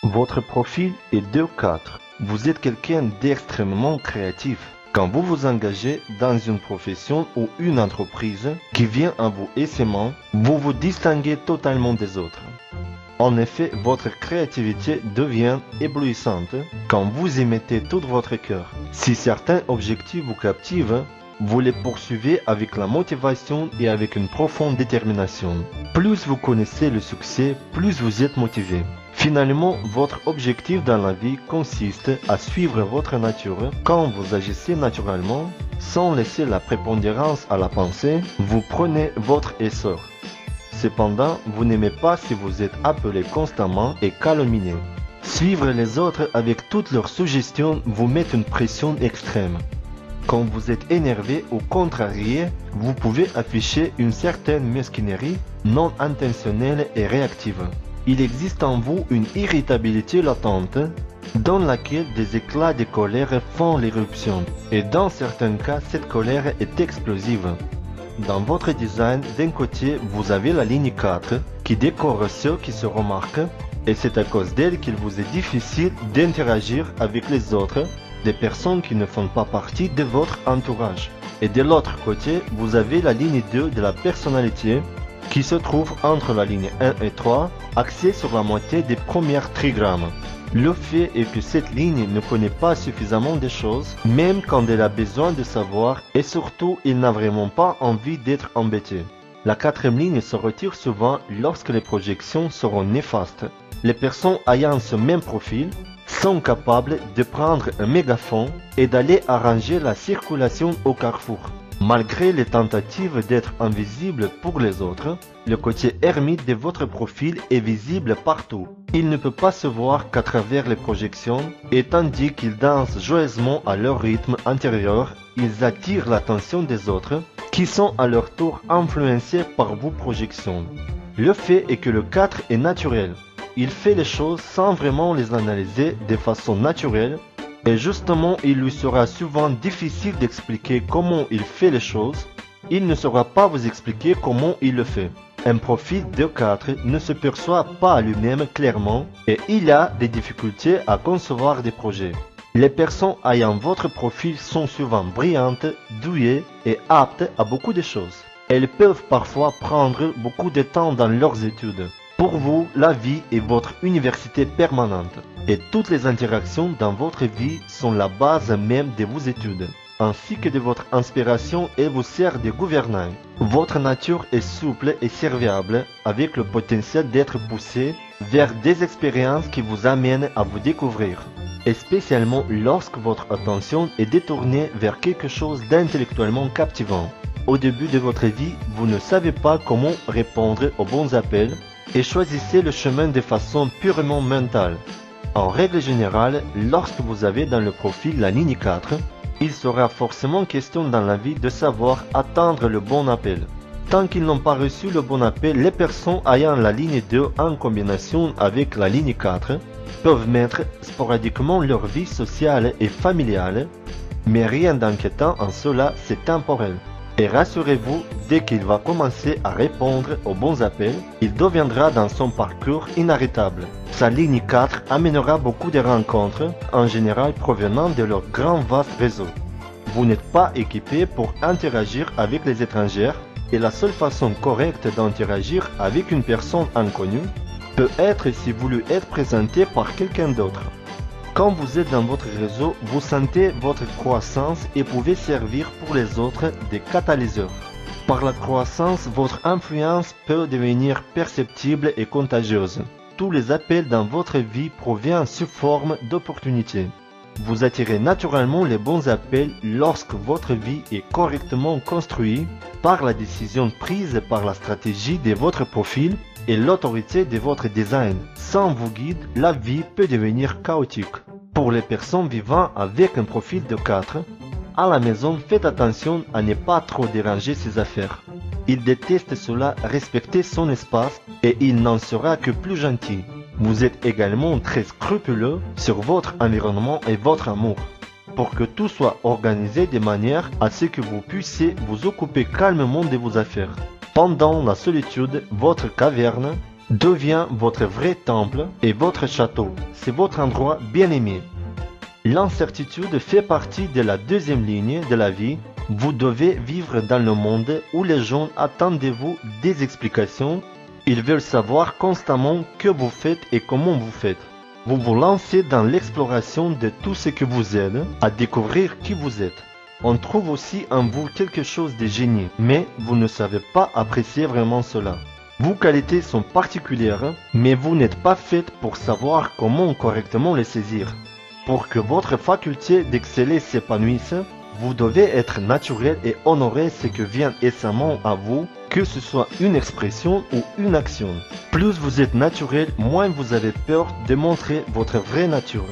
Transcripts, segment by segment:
Votre profil est 2-4. Vous êtes quelqu'un d'extrêmement créatif. Quand vous vous engagez dans une profession ou une entreprise qui vient à vous aisément, vous vous distinguez totalement des autres. En effet, votre créativité devient éblouissante quand vous y mettez tout votre cœur. Si certains objectifs vous captivent, vous les poursuivez avec la motivation et avec une profonde détermination. Plus vous connaissez le succès, plus vous êtes motivé. Finalement, votre objectif dans la vie consiste à suivre votre nature. Quand vous agissez naturellement, sans laisser la prépondérance à la pensée, vous prenez votre essor. Cependant, vous n'aimez pas si vous êtes appelé constamment et calomnié. Suivre les autres avec toutes leurs suggestions vous met une pression extrême. Quand vous êtes énervé ou contrarié, vous pouvez afficher une certaine mesquinerie non intentionnelle et réactive. Il existe en vous une irritabilité latente dans laquelle des éclats de colère font l'éruption. Et dans certains cas, cette colère est explosive. Dans votre design, d'un côté, vous avez la ligne 4 qui décore ceux qui se remarquent et c'est à cause d'elle qu'il vous est difficile d'interagir avec les autres, des personnes qui ne font pas partie de votre entourage. Et de l'autre côté, vous avez la ligne 2 de la personnalité qui se trouve entre la ligne 1 et 3, axée sur la moitié des premières trigrammes. Le fait est que cette ligne ne connaît pas suffisamment de choses, même quand elle a besoin de savoir, et surtout, il n'a vraiment pas envie d'être embêté. La quatrième ligne se retire souvent lorsque les projections seront néfastes. Les personnes ayant ce même profil sont capables de prendre un mégaphone et d'aller arranger la circulation au carrefour. Malgré les tentatives d'être invisible pour les autres, le côté ermite de votre profil est visible partout. Il ne peut pas se voir qu'à travers les projections, et tandis qu'ils dansent joyeusement à leur rythme intérieur, ils attirent l'attention des autres, qui sont à leur tour influencés par vos projections. Le fait est que le 4 est naturel. Il fait les choses sans vraiment les analyser de façon naturelle, et justement, il lui sera souvent difficile d'expliquer comment il fait les choses. Il ne saura pas vous expliquer comment il le fait. Un profil de 4 ne se perçoit pas lui-même clairement et il a des difficultés à concevoir des projets. Les personnes ayant votre profil sont souvent brillantes, douées et aptes à beaucoup de choses. Elles peuvent parfois prendre beaucoup de temps dans leurs études. Pour vous, la vie est votre université permanente et toutes les interactions dans votre vie sont la base même de vos études, ainsi que de votre inspiration et vous sert de gouvernail. Votre nature est souple et serviable avec le potentiel d'être poussé vers des expériences qui vous amènent à vous découvrir, et spécialement lorsque votre attention est détournée vers quelque chose d'intellectuellement captivant. Au début de votre vie, vous ne savez pas comment répondre aux bons appels et choisissez le chemin de façon purement mentale. En règle générale, lorsque vous avez dans le profil la ligne 4, il sera forcément question dans la vie de savoir attendre le bon appel. Tant qu'ils n'ont pas reçu le bon appel, les personnes ayant la ligne 2 en combinaison avec la ligne 4 peuvent mettre sporadiquement leur vie sociale et familiale, mais rien d'inquiétant en cela, c'est temporel. Et rassurez-vous, dès qu'il va commencer à répondre aux bons appels, il deviendra dans son parcours inarrêtable. Sa ligne 4 amènera beaucoup de rencontres, en général provenant de leur grand vaste réseau. Vous n'êtes pas équipé pour interagir avec les étrangers et la seule façon correcte d'interagir avec une personne inconnue peut être si vous lui êtes présenté par quelqu'un d'autre. Quand vous êtes dans votre réseau, vous sentez votre croissance et pouvez servir pour les autres des catalyseurs. Par la croissance, votre influence peut devenir perceptible et contagieuse. Tous les appels dans votre vie proviennent sous forme d'opportunités. Vous attirez naturellement les bons appels lorsque votre vie est correctement construite par la décision prise par la stratégie de votre profil et l'autorité de votre design. Sans vos guides, la vie peut devenir chaotique. Pour les personnes vivant avec un profil de 4, à la maison, faites attention à ne pas trop déranger ses affaires. Il déteste cela, respecter son espace et il n'en sera que plus gentil. Vous êtes également très scrupuleux sur votre environnement et votre amour, pour que tout soit organisé de manière à ce que vous puissiez vous occuper calmement de vos affaires. Pendant la solitude, votre caverne devient votre vrai temple et votre château. C'est votre endroit bien-aimé. L'incertitude fait partie de la deuxième ligne de la vie. Vous devez vivre dans le monde où les gens attendent de vous des explications. Ils veulent savoir constamment que vous faites et comment vous faites. Vous vous lancez dans l'exploration de tout ce que vous êtes, à découvrir qui vous êtes. On trouve aussi en vous quelque chose de génie, mais vous ne savez pas apprécier vraiment cela. Vos qualités sont particulières, mais vous n'êtes pas faite pour savoir comment correctement les saisir. Pour que votre faculté d'exceller s'épanouisse, vous devez être naturel et honorer ce que vient aisément à vous, que ce soit une expression ou une action. Plus vous êtes naturel, moins vous avez peur de montrer votre vraie nature.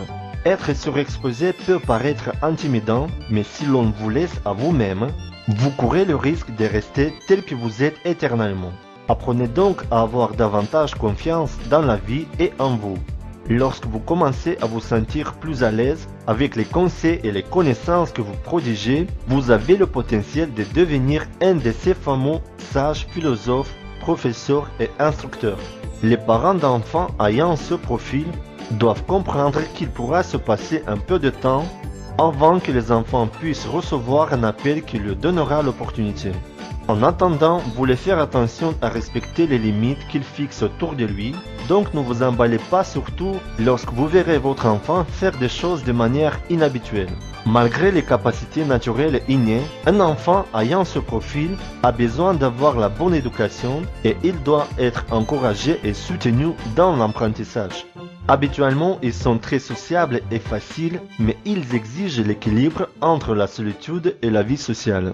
Être surexposé peut paraître intimidant, mais si l'on vous laisse à vous-même, vous courez le risque de rester tel que vous êtes éternellement. Apprenez donc à avoir davantage confiance dans la vie et en vous. Lorsque vous commencez à vous sentir plus à l'aise avec les conseils et les connaissances que vous prodigez, vous avez le potentiel de devenir un de ces fameux sages philosophes, professeurs et instructeurs. Les parents d'enfants ayant ce profil doivent comprendre qu'il pourra se passer un peu de temps avant que les enfants puissent recevoir un appel qui leur donnera l'opportunité. En attendant, vous voulez faire attention à respecter les limites qu'il fixe autour de lui, donc ne vous emballez pas surtout lorsque vous verrez votre enfant faire des choses de manière inhabituelle. Malgré les capacités naturelles innées, un enfant ayant ce profil a besoin d'avoir la bonne éducation et il doit être encouragé et soutenu dans l'apprentissage. Habituellement, ils sont très sociables et faciles, mais ils exigent l'équilibre entre la solitude et la vie sociale.